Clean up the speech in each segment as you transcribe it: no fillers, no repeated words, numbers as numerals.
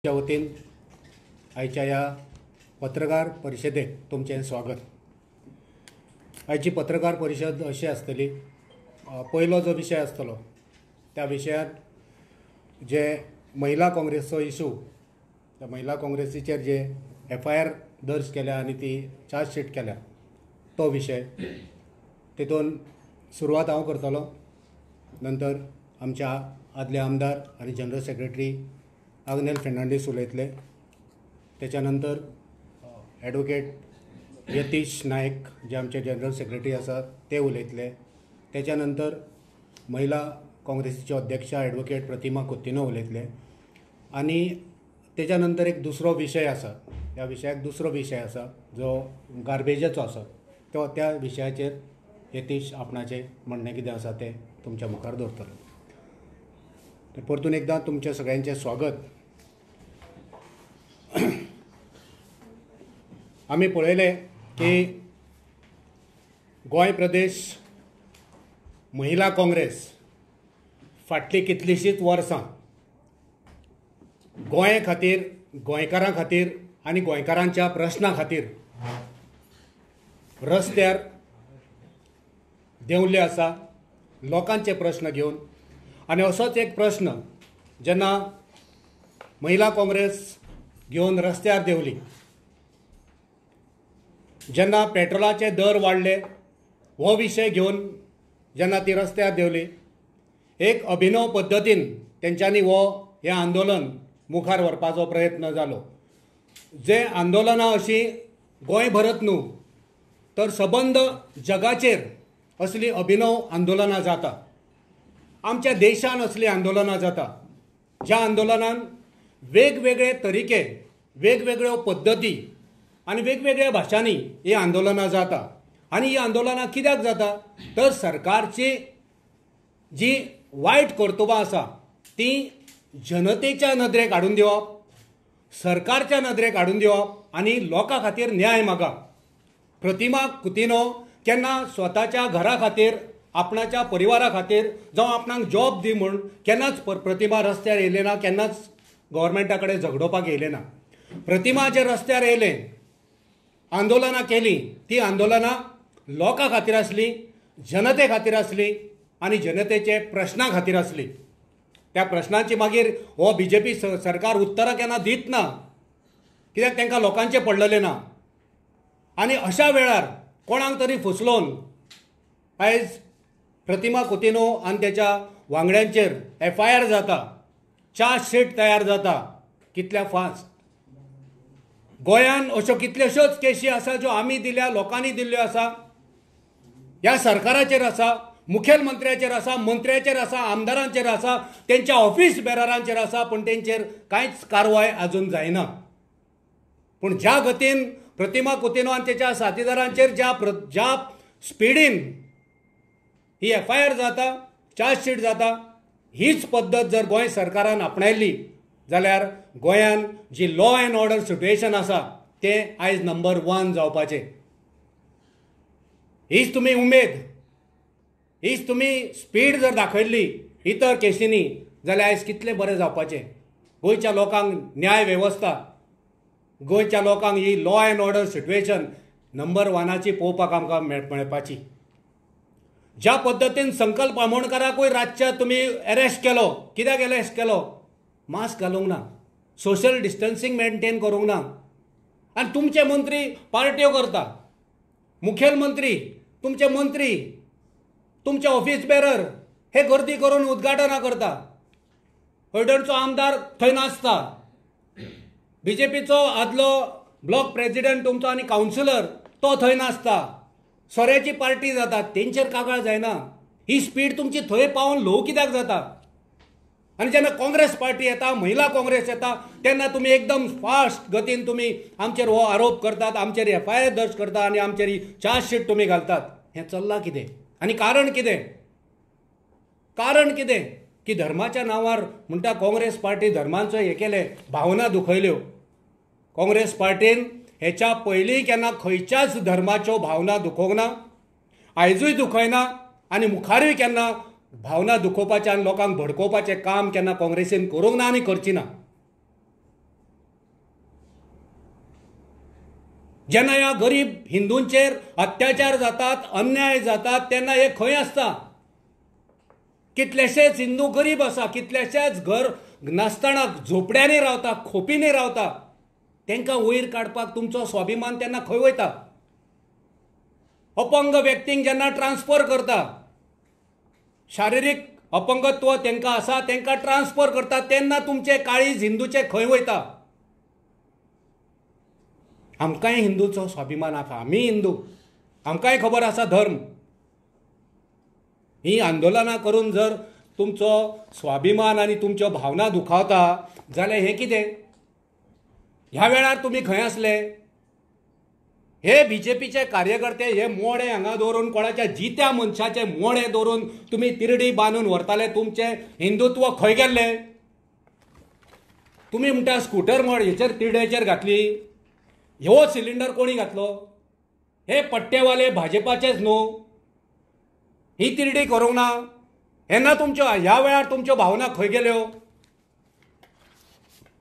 च्या वतीन आयच्या ह्या पत्रकार परिशदेक तुमचें स्वागत। आयची पत्रकार परिशद अशी आसतली, पयलो जो विशय आसतलो त्या विशयांत जे महिला काँग्रेसचो इशू, त्या महिला काँग्रेसीचेर जे FIR दर्ज केल्या आनी ती चार्जशीट केल्या तो विशय, तितून सुरवात हांव करतलो, नंतर आमच्या आदले आमदार आनी जनरल सेक्रेटरी आग्नेल फेर्नांडीस उलयतले, त्याच्यानंतर ॲडवोकेट यतीश नायक जे आमचे जनरल सेक्रेटरी आसात ते उलयतले, त्याच्यानंतर महिला काँग्रेसीचे अध्यक्षा ॲडवोकेट प्रतिमा कुत्तिनो उलयतले आनी त्याच्यानंतर एक दुसरो विशय आसा, त्या विशयाक दुसरो विशय आसा जो गार्बेजाचो आसा, तो त्या विशयाचेर यतीश आपणाचें म्हणणें कितें आसा तें तुमच्या मुखार दवरतलो। परतून एकदां तुमच्या सगळ्यांचें स्वागत। आमी पळयलें की गोंय प्रदेश महिला काँग्रेस फाटलीं कितलींशींच वर्सां गोंय खातीर, गोंयकारां खातीर आनी गोंयकारांच्या प्रश्नां खातीर रस्त्यार देंवल्ले आसा, लोकांचे प्रश्न घेवन। आनी असोच एक प्रश्न जेन्ना महिला काँग्रेस घेवन रस्त्यार देंवली, जेन्ना पेट्रोलाचे दर वाडले हो विशय घेवन जेन्ना ती रस्त्यार देंवली, एक अभिनव पद्दतीन तेंच्यांनी हें आंदोलन मुखार व्हरपाचो प्रयत्न जालो। जे आंदोलनां अशीं गोंयभरच न्हू तर सबंद जगाचेर असली अभिनव आंदोलनां जाता, आमच्या देशान असली आंदोलनां जाता, ज्या आंदोलनान वेगवेगळे तरिके, वेगवेगळ्यो पद्दती आनी वेगवेगळ्या भाशांनी ही आंदोलनां जाता। आनी ही आंदोलनां कित्याक जाता तर सरकारची जी वायट कर्तुबां आसा ती जनतेच्या नदरेक हाडून दिवप, सरकारच्या नदरेक हाडून दिवप आनी लोकां खातीर न्याय मागप। प्रतिमा कुत्तिनो केन्ना स्वताच्या घरा खातीर, आपणाच्या परिवारा खातीर जावं आपणाक जॉब दी म्हूण केन्नाच प्रतिमा रस्त्यार येयले ना, केन्नाच गव्हर्मेंटा कडेन झगडोवपाक येयले ना। प्रतिमा जे रस्त्यार येयले, आंदोलनां केली, ती आंदोलनां लोकां खातीर आसली, जनते खातीर आसली आनी जनतेचे प्रश्नां खातीर आसली। त्या प्रश्नांची मागीर हो BJP सरकार उत्तरां केन्ना दित ना, कित्याक तांकां लोकांचें पडलेलें ना। आनी अशा वेळार कोणाक तरी फुसलोवन आयज प्रतिमा कुत्तिनो आनी तेच्या वांगड्यांचेर FIR जाता, चार्जशीट तयार जाता, कितल्या फास्ट। गोंयांत अश्यो कितल्योश्योच केसी आसा ज्यो आमी दिल्या, लोकांनी दिल्ल्यो आसा, ह्या सरकाराचेर आसा, मुखेलमंत्र्याचेर आसा, मंत्र्याचेर आसा, आमदारांचेर आसा, तेंच्या ऑफिस बेररांचेर आसा, पूण तेंचेर कांयच कारवाय आजून जायना। पूण ज्या गतीन प्रतिमा कुत्तिनो आनी तेच्या साथीदारांचेर ज्या स्पिडीन ही FIR जाता, चार्जशीट जाता, हीच पद्दत जर गोंय सरकारान आपणायली जाल्यार गोंयांत जी लॉ अँड ऑर्डर सिट्युएशन आसा तें आयज नंबर 1 जावपाचें। हीच तुमी उमेद, हीच तुमी स्पीड जर दाखयल्ली इतर केसींनी जाल्यार आयज कितलें बरें जावपाचें। गोंयच्या लोकांक न्याय वेवस्था, गोंयच्या लोकांक ही law and order situation number 1ची पळोवपाक आमकां मेळपाची। ज्या पद्दतीन संकल्प आमोणकराकूय रातच्या तुमी अरेस्ट केलो, कित्याक अरेस्ट केलो? मास्क घालूंक ना, सोशल डिस्टन्सिंग मेंटेन करूंक ना, आनी तुमचे मंत्री पार्ट्यो करता, मुखेलमंत्री, तुमचे मंत्री, तुमचे ऑफिस बेरर हे गर्दी करून उद्घाटनां करता, हळडणचो आमदार थंय नाचता, BJPचो आदलो ब्लॉक प्रेसिडेंट तुमचो आनी कावन्सिलर तो थंय नाचता, सोऱ्याची पार्टी जाता, तेंचेर कागाळ जायना। ही स्पीड तुमची थंय पावन ल्हव कित्याक जाता? आनी जेन्ना काँग्रेस पार्टी येता, महिला काँग्रेस येता, तेन्ना तुमी एकदम फास्ट गतीन तुमी आमचेर हो आरोप करतात, आमचेर FIR दर्ज करता आनी आमचेर ही चार्जशीट तुमी घालतात। हें चल्लां कितें? आनी कारण कितें? कारण कितें की धर्माच्या नांवार म्हणटा काँग्रेस पार्टी धर्मांचो हें केलें, भावना दुखयल्यो। काँग्रेस पार्टीन हेच्या पयलीं केन्ना खंयच्याच धर्माच्यो भावना दुखोवंक ना, आयजूय दुखयना आनी मुखारूय केन्ना भावना दुखोवपाचें आनी लोकांक भडकोवपाचें काम केन्ना काँग्रेसीन करूंक ना आनी करची ना। जेन्ना ह्या गरीब हिंदूंचेर अत्याचार जातात, अन्याय जातात, तेन्ना हे खंय आसता? कितलेशेच हिंदू गरीब आसा, कितलेशेच घर नासतना झोपड्यांनी रावता, खोपींनी रावता, तांकां वयर काडपाक तुमचो स्वाभिमान तेन्ना खंय वयता? अपंग व्यक्तींक जेन्ना ट्रान्सफर करता, शारिरीक अपंगत्व तांकां आसा, तांकां ट्रान्सफर करता, तेन्ना तुमचे काळीज हिंदूचे खंय वयता? आमकांय हिंदूचो स्वाभिमान आसा, आमी हिंदू, आमकांय खबर आसा धर्म. ही आंदोलनां करून जर तुमचो स्वाभिमान आनी तुमच्यो भावना दुखावता जाल्यार हें कितें? ह्या वेळार तुमी खंय आसले? हे बीजेपीचे कार्यकर्ते हे मोडे हांगा दवरून, कोणाच्या जित्या मनशाचे मोडे दवरून तुमी तिरडी बांदून व्हरताले. तुमचे हिंदुत्व खंय गेल्ले? तुमी म्हणटा स्कूटर मोड हेचेर तिरडेचेर घातली. ह्यो सिलिंडर कोणी घातलो? हे पट्टेवाले भाजपाचेच न्हू? ही तिरडी करूंक ना? हेन्ना तुमच्यो ह्या वेळार तुमच्यो भावना खंय गेल्यो?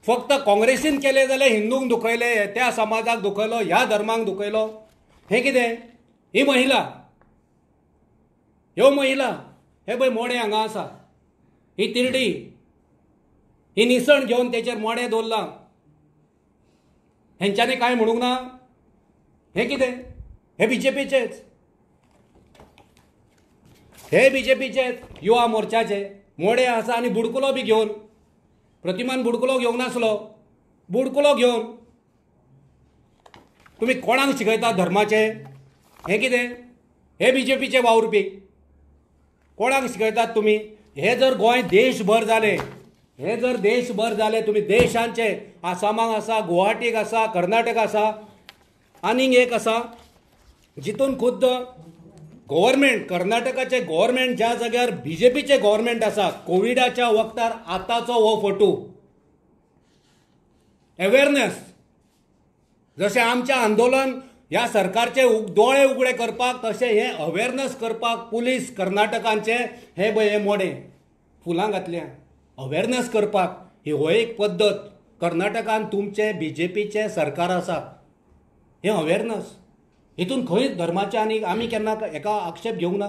फक्त काँग्रेसीन केले जाल्यार हिंदूंक दुखयले, त्या समाजाक दुखयलो, ह्या धर्माक दुखयलो. हें कितें? ही महिला, ह्यो महिला, हे पळय मोडे हांगा आसा, ही तिरडी, ही निसण घेवन तेचेर मोडे दवरला. हेंच्यांनी काय म्हणूंक ना? हें कितें? हे बीजेपीचेच, हे बीजेपीचेच युवा मोर्चाचे मोडे आसा. आनी बुडकुलो बी घेवन, प्रतिमान बुडकुलो घेवंक नासलो, बुडकुलो घेवन तुमी कोणाक शिकयता धर्माचे? हें कितें? हे बीजेपीचे वावुरपी कोणाक शिकयतात तुमी? हे जर गोंय देशभर जालें, हे जर देशभर जालें, तुमी देशांचे, आसामाक आसा, गुवाहाटीक आसा, कर्नाटक आसा, आनीक एक आसा जितून खुद्द गव्हर्मेंट, कर्नाटकाचे गव्हर्मेंट ज्या जाग्यार बीजेपीचे गव्हर्मेंट आसा, कोविडाच्या वक्तार आतांचो हो फोटो अवेअरनेस, जशें आमचें आंदोलन ह्या सरकारचे दोळे उगडे करपाक, तशें हे अवेअरनेस करपाक पुलीस कर्नाटकांचे हे पळय हे मोडे फुलां घातल्या अवेअरनेस करपाक. ही हो एक पद्दत. कर्नाटकान तुमचे बीजेपीचे सरकार आसा, हे अवेअरनेस, हितून खंय धर्माचे आनी आमी केन्ना हेका आक्षेप घेवंक ना.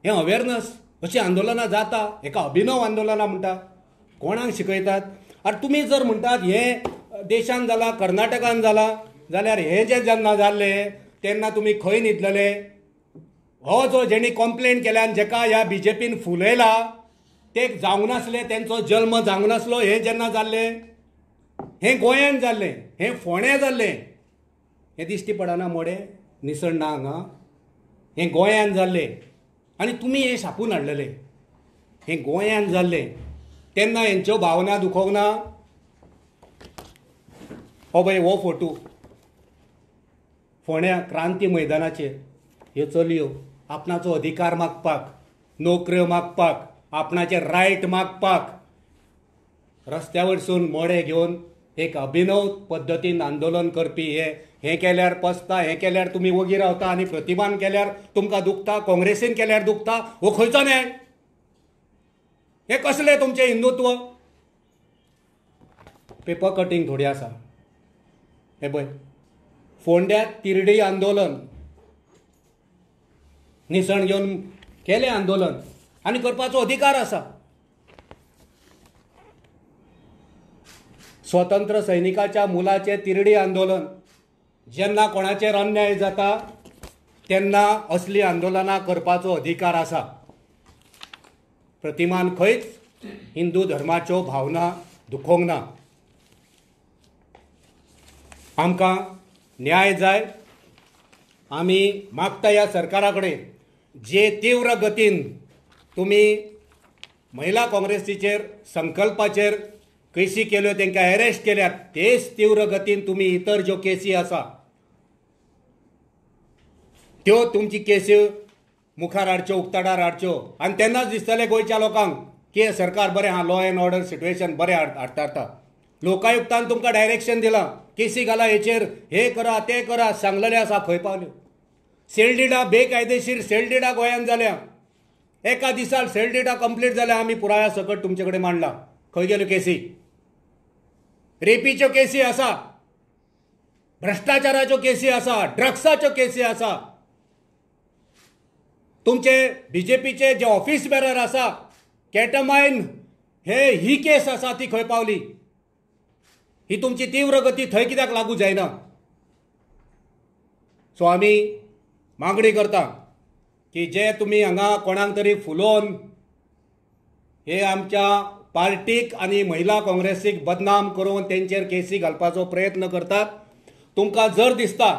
हें अवेअरनेस. अशीं आंदोलनां जाता, हेका अभिनव आंदोलनां म्हणटा. कोणाक शिकयतात? आनी तुमी जर म्हणटात हे देशान जाला, कर्नाटकान जाला, जाल्यार हे जे जेन्ना जाल्ले तेन्ना तुमी खंय न्हिदलेले? हो जो जेणी कंप्लेन केल्यान जेका ह्या बीजेपीन फुलयला ते जावंक नासले, तेंचो जल्म जावंक नासलो. हे जेन्ना जाल्ले, हें गोंयान जाल्लें, हें फोंड्या जाल्लें. हें दिश्टी पडना मोडे निसण ना हांगा? हें गोंयान जाल्लें आनी तुमी हें छापून हाडलेलें. हें गोंयान जाल्लें तेन्ना हेंच्यो भावना दुखोवंक ना? हो पळय हो फोटो फोंड्या क्रांती मैदानाचेर. ह्यो चलयो आपणाचो अधिकार मागपाक, नोकऱ्यो मागपाक, आपणाचे रायट मागपाक रस्त्या वयरसून मोडे घेवन एक अभिनव पद्दतीन आंदोलन करपी. हें केल्यार पसता, हें केल्यार तुमी वगी रावता, आनी प्रतिमान केल्यार तुमकां दुखता, काँग्रेसीन केल्यार दुखता. हो खंयचो न्याय? हें कसलें तुमचें हिंदुत्व? पेपर कटींग थोडी आसा. हे पळय फोंड्यात तिरडी आंदोलन, निसण घेवन केलें आंदोलन, आनी करपाचो अधिकार आसा. स्वतंत्र सैनिकाच्या मुलाचें तिरडी आंदोलन. जेन्ना कोणाचेर अन्याय जाता तेन्ना असली आंदोलनां करपाचो अधिकार आसा. प्रतिमान खंयच हिंदू धर्माच्यो भावना दुखोवंक ना. आमकां न्याय जाय. आमी मागता ह्या सरकारा कडेन जे तीव्र गतीन तुमी महिला काँग्रेसीचेर संकल्पाचेर केसी केल्यो, तांकां अरेस्ट केल्यात, तेच तीव्र गतीन तुमी इतर ज्यो केसी आसा त्यो तुमची केसी मुखार हाडच्यो, उक्ताडार हाडच्यो. आनी तेन्नाच दिसतलें गोंयच्या लोकांक की सरकार बरें आहा, लॉ एंड ऑर्डर सिट्युएशन बरें हाडटा. लोकायुक्तान तुमकां डायरेक्शन दिलां, केसी घाला हेचेर, हे करा ते करा, सांगलेलें आसा. खंय पावल्यो? सेल बेकायदेशीर सेल गोंयांत जाल्या. एका दिसाक सेल कंप्लीट जाल्या. आमी पुराव्या सकट तुमचे कडेन मांडला. खंय गेल्यो केसी? रेपीच्यो केसी आसा. भ्रष्टाचाराच्यो केसी आसा, ड्रग्साच्यो केसी आसा. तुमचे बीजेपीचे जे ऑफिस बेरर आसा, केटमाइन ही केस आसा ती खंय पावली. ही तुमची तीव्र गती थंय कित्याक लागू जायना. सो आमी मागणी करता की जे तुमी हांगा कोणाक तरी फुलोवन हे आमच्या पार्टीक आनी महिला काँग्रेसीक बदनाम करून तेंचेर केसी घालपाचो प्रयत्न करतात. तुमकां जर दिसता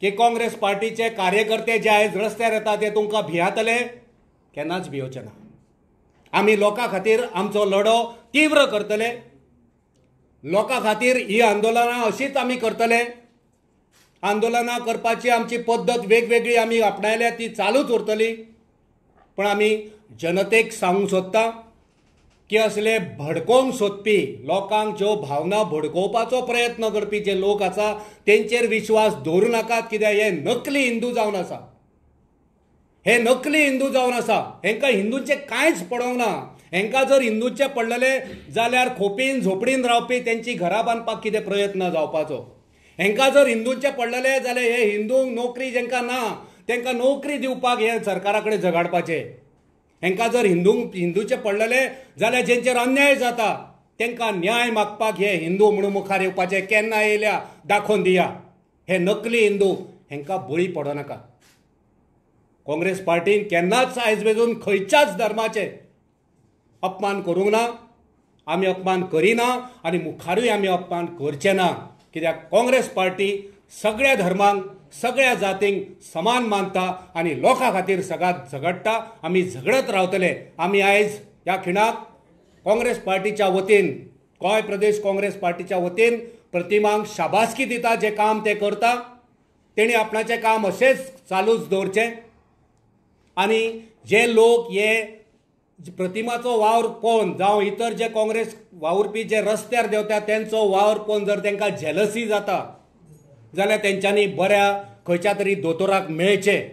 की काँग्रेस पार्टीचे कार्यकर्ते जे आयज रस्त्यार येता ते तुमकां भियातले, केन्नाच भियोवचे ना. आमी लोकां खातीर आमचो लढो तीव्र करतले. लोकां खातीर ही आंदोलनां अशीच आमी करतले. आंदोलनां करपाची आमची पद्दत वेगवेगळी आमी आपणायल्या, ती चालूच उरतली. पण आमी जनतेक सांगूंक सोदता की असले भडकोवंक सोदपी, लोकांक ज्यो भावना भडकोवपाचो प्रयत्न करपी जे लोक आसा तेंचेर विश्वास दवरूं नाकात. कित्याक हे नकली हिंदू जावन आसा. हे नकली हिंदू जावन आसा. हेंकां हिंदूंचें कांयच पडोंक ना. हेंकां जर हिंदूंचें पडलेले जाल्यार खोपीन झोपडीन रावपी तेंची घरां बांदपाक कितें प्रयत्न जावपाचो. हेंकां जर हिंदूंचें पडलेले जाल्यार हे हिंदूंक नोकरी जेंकां ना तेंकां नोकरी दिवपाक हे सरकारा कडेन झगडपाचें. हेंकां जर हिंदूचे पडलेले जाल्यार जेंचेर अन्याय जाता तेंकां न्याय मागपाक हे हिंदू म्हणून मुखार येवपाचे. केन्ना येयल्या दाखोवन दिया. हे नकली हिंदू हेंकां बळी पडो नाका. काँग्रेस पार्टीन केन्नाच आयज वेजून खंयच्याच धर्माचे अपमान करूंक ना. आमी अपमान करिना आनी मुखारूय आमी अपमान करचे ना. कित्याक काँग्रेस पार्टी सगळ्या धर्मांक, सगळ्या जातींक समान मानता आनी लोकां खातीर सदांच झगडटा. आमी झगडत रावतले. आमी आयज ह्या खिणाक काँग्रेस पार्टीच्या वतीन, गोंय प्रदेश काँग्रेस पार्टीच्या वतीन प्रतिमांक शाबासकी दिता. जे काम ते करता तेणी आपणाचें काम अशेंच चालूच दवरचें. आनी जे लोक हे प्रतिमाचो वावर पळोवन जावं इतर जे काँग्रेस वावुरपी जे रस्त्यार देंवता तेंचो वावर पळोवन जर तांकां झेलसी जाता जाल्यार तेंच्यांनी बऱ्या खंयच्या तरी दोतोराक मेळचें.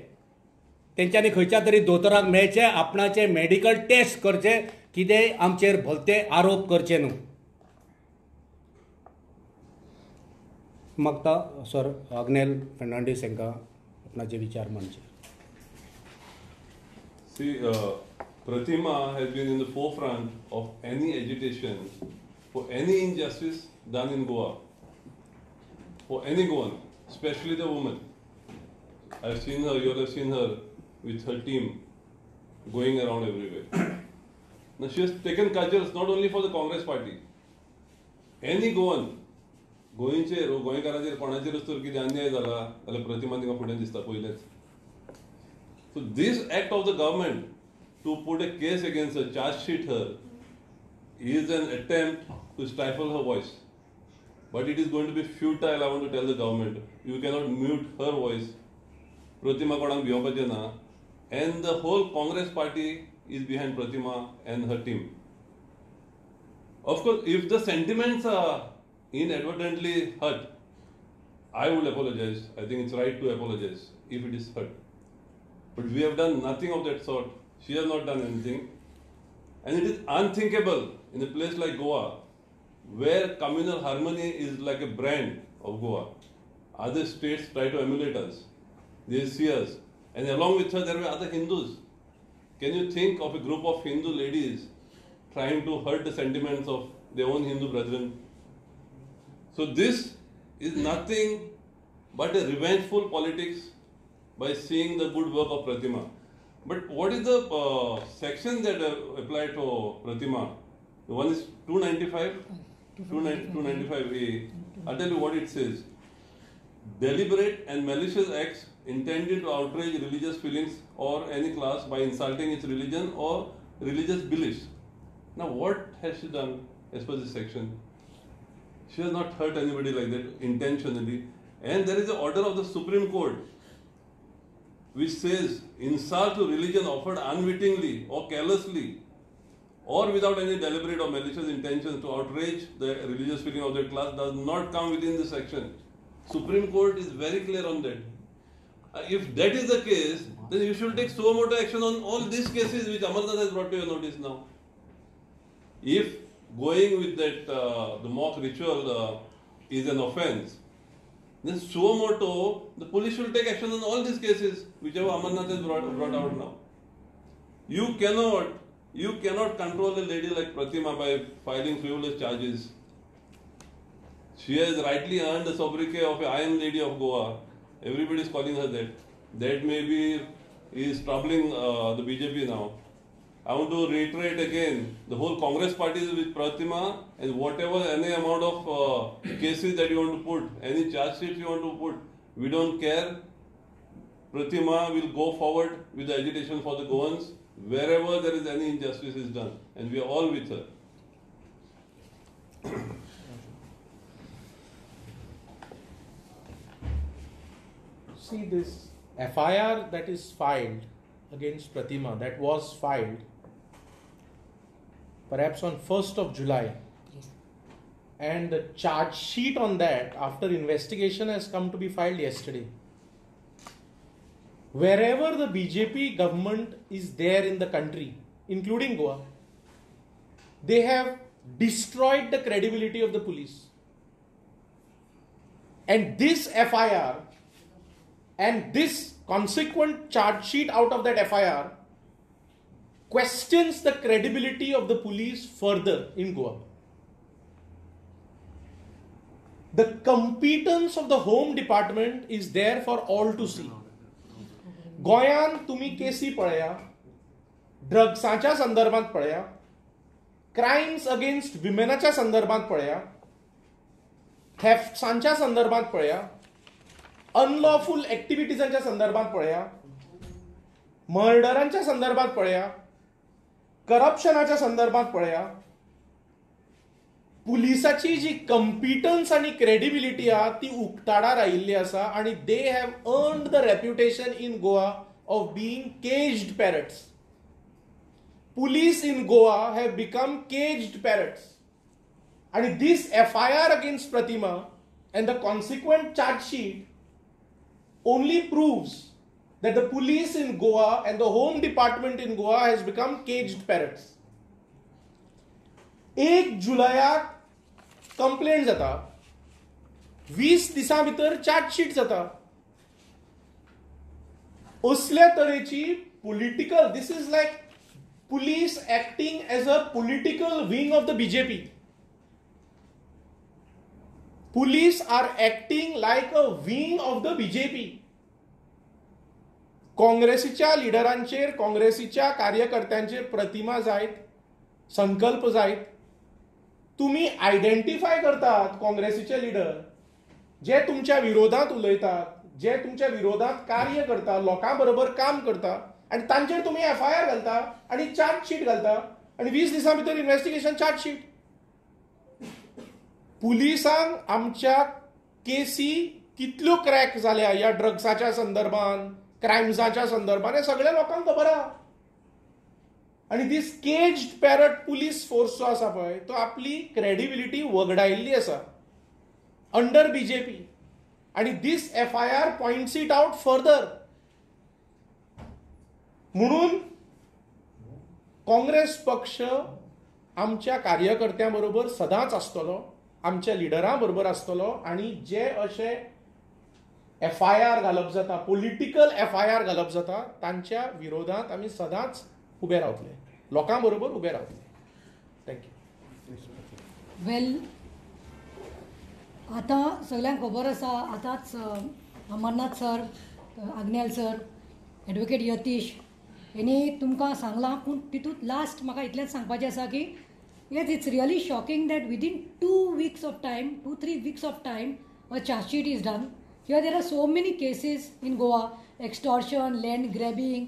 तेंच्यांनी खंयच्या तरी दोतोराक मेळचें. आपणाचे मेडिकल टेस्ट करचे. कितेंय आमचेर भलते आरोप करचे न्हू. मागता सर अग्नेल फेर्नांडीस हांकां आपणाचे विचार मांडचे. See, Pratima has been in the forefront of any agitation for any injustice done in Goa, for any Goan, especially the women. I've seen her, you all have seen her with her team going around everywhere. Now she has taken cudgels not only for the Congress party, any Goan, गोंयचेर गोंयकारांचेर कोणाचेरच तर कितें अन्याय जाला जाल्यार प्रतिमा तिका फुडें दिसता पयलेच. So this act of the government to put a case against her, charge sheet her, is an attempt to stifle her voice. But it is going to be futile, I want to tell the government. You cannot mute her voice. Pratima konak bhiyopache na. And the whole Congress party is behind Pratima and her team. Of course, if the sentiments are inadvertently hurt, I would apologize. I think it's right to apologize if it is hurt. But we have done nothing of that sort. She has not done anything. And it is unthinkable in a place like Goa, where communal harmony is like a brand of Goa. Other states try to emulate us. They see us. And along with her, there were other Hindus. Can you think of a group of Hindu ladies trying to hurt the sentiments of their own Hindu brethren? So this is nothing but a revengeful politics by seeing the good work of Pratima. But what is the section that apply to Pratima? The one is 295, 295A. I'll tell you what it says. Deliberate and malicious acts intended to outrage religious feelings or any class by insulting its religion or religious beliefs. Now what has she done as per this section? She has not hurt anybody like that intentionally. And there is an order of the Supreme Court which says insult to religion offered unwittingly or carelessly or without any deliberate or malicious intentions to outrage the religious feeling of that class does not come within this section. Supreme Court is very clear on that. If that is the case, then you should take suo motu action on all these cases which Amarnath has brought to your notice now. If going with that, the mock ritual is an offense, then suo moto, the police will take action on all these cases, whichever Amarnath has brought out now. You cannot control a lady like Pratima by filing frivolous charges. She has rightly earned the sobriquet of a Iron Lady of Goa. Everybody is calling her that. That maybe is troubling the BJP now. I want to reiterate again, the whole Congress party is with Pratima, and whatever any amount of cases that you want to put, any charge sheets you want to put, we don't care. Pratima will go forward with the agitation for the Goans wherever there is any injustice is done, and we are all with her. See, this FIR that is filed against Pratima, that was filed perhaps on 1st of July. Yes. And the charge sheet on that after investigation has come to be filed yesterday. Wherever the BJP government is there in the country, including Goa, they have destroyed the credibility of the police. And this FIR and this consequent charge sheet out of that FIR questions the credibility of the police further in Goa. The competence of the Home Department is there for all to see. गोंयान तुम्ही केसी पळया, ड्रग्साच्या संदर्भात पळया, crimes against विमेनाच्या संदर्भात पळया, थेफ्ट्सांच्या संदर्भात पळया, unlawful ऍक्टिव्हिटीजांच्या संदर्भात पळया, मर्डरांच्या संदर्भात पळया, करप्शनाच्या संदर्भात पळया, पुलिसाची जी कंपिटन्स आणि क्रेडिबिलिटी आहा ती उक्ताडार आयिल्ली आसा आणि they have earned the reputation in Goa of being caged parrots. Police in Goa have become caged parrots. And this FIR against Pratima and the consequent charge sheet only proves that the police in Goa and the Home Department in Goa has become caged parrots. 1 जुलयाक complaint जाता, 20 दिसां भितर charge sheet जाता. असल्या तरेची political, this is like police acting as a political wing of the BJP. Police are acting like a wing of the BJP. काँग्रेसीच्या लिडरांचेर, काँग्रेसीच्या कार्यकर्त्यांचेर प्रतिमा जायत, संकल्प जायत. तुम्ही आयडेंटिफाय करतात काँग्रेसीचे लिडर जे तुमच्या विरोधात उलयतात, जे तुमच्या विरोधात कार्य करता, लोकांबरोबर काम करता, आणि तांचेर तुम्ही FIR घालता आणि चार्ज शीट घालता आणि 20 दिसां भितर इन्व्हेस्टिगेशन चार्ज शीट. पुलिसांक आमच्या केसी कितल्यो क्रॅक जाल्या ह्या ड्रग्साच्या संदर्भात, क्रायम्साच्या संदर्भात, हे सगळ्या लोकांक खबर आहा. आणि दीस केज्ड पॅरट पुलीस फोर्स जो आसा पळय तो आपली क्रेडिबिलिटी वगडायिल्ली आसा अंडर BJP. आणि दीस FIR points it out further. म्हणून काँग्रेस पक्ष आमच्या कार्यकर्त्यांबरोबर सदांच आसतलो, आमच्या लिडरां बरोबर आसतलो, आणि जे अशे FIR घालप जाता, पॉलिटिकल FIR घालप जाता, तांच्या विरोधात आमी सदांच उबे रावतले, लोकां बरोबर उबे रावतले. थँक्यू. वेल, आतां सगळ्यांक खबर आसा, आतांच Amarnath sir, Agnel sir, advocate Yatish हेणी तुमकां सांगलां, पूण तितूंत लास्ट म्हाका इतलेंच सांगपाचें आसा की yes, it's really shocking that within 2 weeks of time, 2-3 weeks of time, a charge sheet is done. Here there are so many cases in Goa: extortion, land grabbing,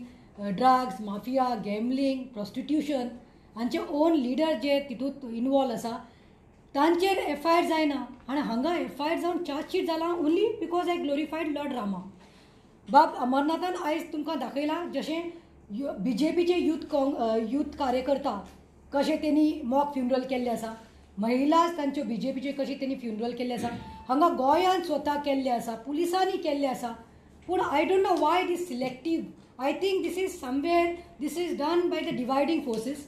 drugs, mafia, gambling, prostitution. हांचे on leader जे तितूंत involve आसा तांचेर FIR जायना, आनी हांगा FIR जावन charge sheet जाला only because I glorified Lord Rama. बाब अमरनाथान आयज तुमकां दाखयलां जशें BJPचे यूथ कार्यकर्ता कशे तेणी मॉक फ्युनरल केल्ले आसा, महिलाच तांच्यो BJPचे कशे तेणी फ्युनरल केल्ले आसा, हांगा गोंयांत स्वता केल्ले आसा, पुलिसांनी केल्ले आसा. पूण I don't know why this selective. I think this is somewhere, this is done by the dividing forces.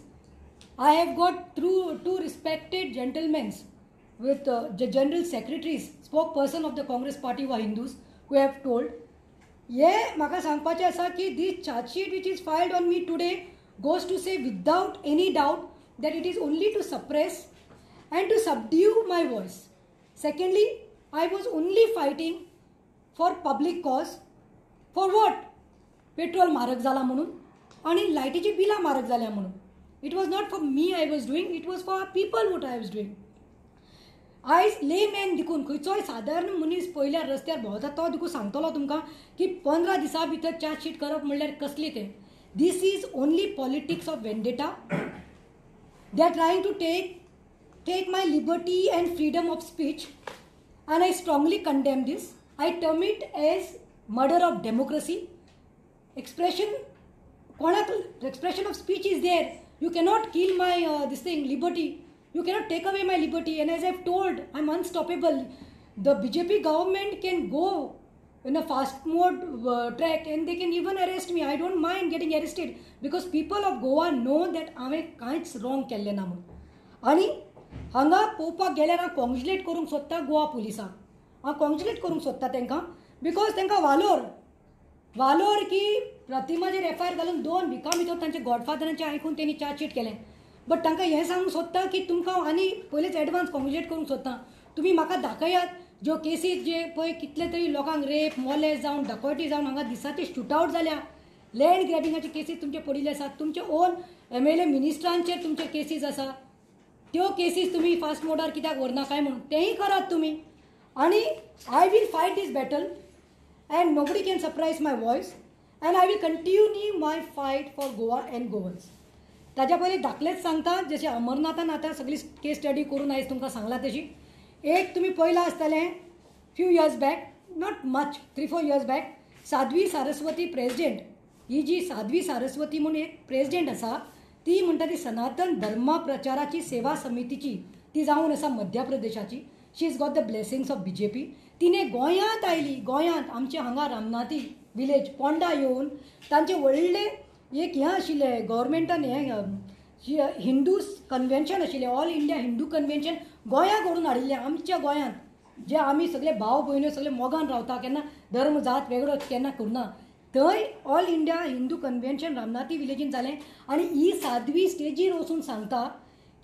I have got through 2 respected gentlemen with the general secretaries, spokesperson of the Congress party were Hindus, who have told, yeah, म्हाका सांगपाचें आसा की this charge sheet which is filed on me today goes to say without any doubt that it is only to suppress and to subdue my voice. Secondly, I was only fighting for public cause. For what? Petrol म्हारग जाला म्हणून आणि लायटीची बिलां म्हारग जाल्या म्हणून. It was not for me I was doing, it was for people what I was doing. आयज layman देखून खंयचोय सादारण मनीस पयल्यार रस्त्यार भोंवता तो देखून सांगतलो तुमकां की 15 दिसां भितर चार्जशीट करप म्हणल्यार कसली तें. This is only politics of vendetta. They are trying to take my liberty and freedom of speech, and I strongly condemn this. I term it as murder of democracy. Expression of speech is there. You cannot kill my liberty. You cannot take away my liberty. And as I've told, I'm unstoppable. The BJP government can go in a fast mode track and they can even arrest me. I don't mind getting arrested because people of Goa know that हांवें कांयच wrong केल्लें ना म्हणून. आनी हांगा पळोवपाक गेल्यार हांव कॉंग्रेच्युलेट करूंक सोदता गोवा पुलिसांक. हांव कॉंग्रेच्युलेट करूंक सोदता तांकां बिकॉज तांकां वालोर की प्रतिमाचेर FIR घालून 2 विका भितर तांचे गॉडफादरांचें आयकून तेणी चार्जशीट केलें. बट तांकां हें सांगूंक सोदता की तुमकां आनी पयलेंच एडवान्स कॉंग्रेच्युलेट करूंक सोदता. तुमी म्हाका दाखयात ज्यो केसीस जे पळय कितले तरी लोकांक रेप मोलेस जावन डकॉयटी जावन हांगा दिसाचे शूटआवट जाल्या. लँड ग्रॅबिंगाचे केसीस तुमचे पडिल्ले आसात. तुमचे ओन MLA मिनिस्टरांचेर तुमचे केसीस आसा. त्यो केसीस तुमी फास्ट मोडार कित्याक व्हरना काय म्हणून तेंय करात तुमी. आनी I will fight this battle and nobody can suppress my voice and I will continue my fight for Goa and Goans. ताज्या पयलीं धाकलेंच सांगता जशें अमरनाथान आतां सगळी केस स्टडी करून आयज तुमकां सांगला तशी. एक तुमी पयलां आसतलें few years back, not much, 3-4 years back, Sadhvi Saraswati president. ही जी साध्वी सारस्वती म्हणून एक प्रेसिडेंट आसा ती म्हणटा ती सनातन धर्मा प्रचाराची सेवा समितीची ती जावन आसा मध्य प्रदेशाची. She is got the blessings of BJP. तिने गोंयांत आयली. गोंयांत आमचे हांगा रामनाथी विलेज पोंडा येवन तांचे व्हडले एक हें आशिल्लें गव्हर्मेंटान हें हिंदू कन्वेन्शन आशिल्लें, ऑल इंडिया हिंदू कन्वेन्शन गोंयांत घडून हाडिल्लें. आमच्या गोंयांत जे आमी सगळे भाव भयण्यो सगळे मोगान रावता, केन्ना धर्म जात वेगळो केन्ना करना, थंय all India Hindu convention Ramnathi विलेजीन जालें. आनी ही साध्वी स्टेजीर वचून सांगता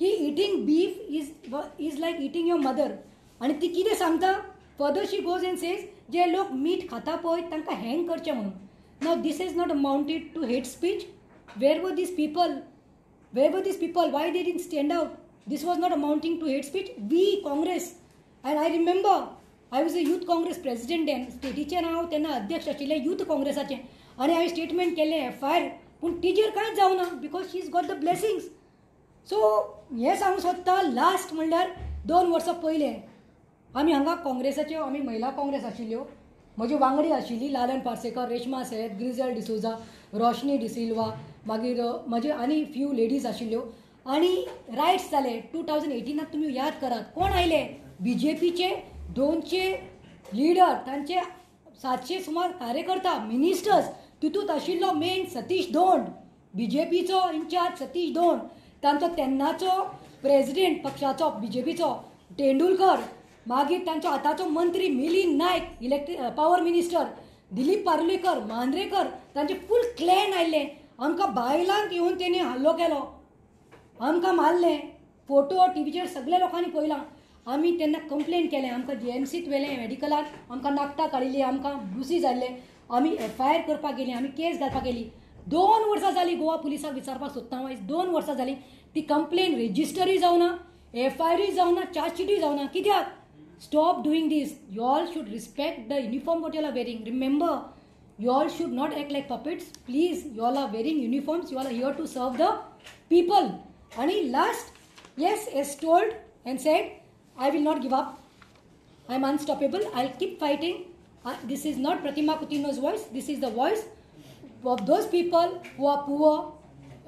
की eating beef is like eating your mother. आनी ती कितें सांगता, further she goes and says जे लोक मीठ खाता पळय तांकां हँग करचें म्हणून. Now this is not amounted to hate speech. Where were these people, why they didn't stand out? This was not amounting to hate speech. We Congress, and I remember I was a youth Congress president then. स्टेटीचेर हांव तेन्ना अध्यक्ष आशिल्लें youth काँग्रेसाचें आनी हांवें statement केल्लें FIR, पूण तिजेर कांयच जावना because she is got the blessings. So हें सांगूंक सोदता लास्ट म्हणल्यार 2 वर्सां पयलें आमी हांगा काँग्रेसाच्यो आमी महिला काँग्रेस आशिल्ल्यो. म्हजी वांगडी आशिल्ली लालन पार्सेकर, रेशमा सैयद, ग्रिजल डिसोजा, रोशनी डिसिल्वा, मागीर म्हजे आनी फ्यू लेडीज आशिल्ल्यो. आनी रायट्स जाले 2018. तुमी याद करात कोण आयले? BJPचे 200 लिडर, तांचे 700 सुमार कार्यकर्ता, मिनिस्टर्स. तितूंत आशिल्लो मेन सतीश धोंड, BJPचो इन्चार्ज सतीश धोंड, तांचो तेन्नाचो प्रेसिडेंट पक्षाचो BJPचो तेंडुलकर, मागीर तांचो आतांचो मंत्री मिलिंद नायक, पावर मिनिस्टर, दिलीप पार्लेकर, मांद्रेकर, तांचे फूल क्लॅन आयिल्ले. आमकां बायलांक येवन तेणी हल्लो केलो, आमकां मारलें. फोटो टीव्हीचेर सगळ्या लोकांनी पळयलां. आमी तेन्ना कंप्लेन केलें, आमकां GMCत व्हेलें मेडिकलाक, आमकां नाकटां काडिल्लीं, आमकां ब्रुसीस जाल्ले. आमी FIR करपाक गेलीं, आमी केस घालपाक गेलीं. 2 वर्सां जालीं. गोवा पुलिसाक विचारपाक सोदता हांव, 2 वर्सां जालीं. ती कंप्लेन रेजिस्टरूय जावना, FIRूय जावना, चार्जशीटूय जावना. कित्याक? Stop doing this. You all should respect the uniform what you all are wearing. Remember, you all should not act like puppets. Please, you all are wearing uniforms. You all are here to serve the people. And last, yes, as told and said, I will not give up. I am unstoppable. I'll keep fighting. This is not Pratima Coutinho's voice. This is the voice of those people who are poor,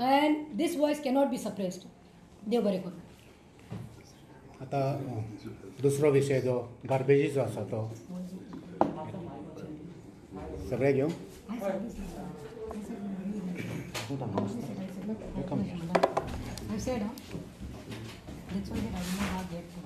and this voice cannot be suppressed. देव बरें करूं. आता दुसरो विशय जो गार्बेजीचो आसा तो सगळे घेवं. I said, that's why I did not get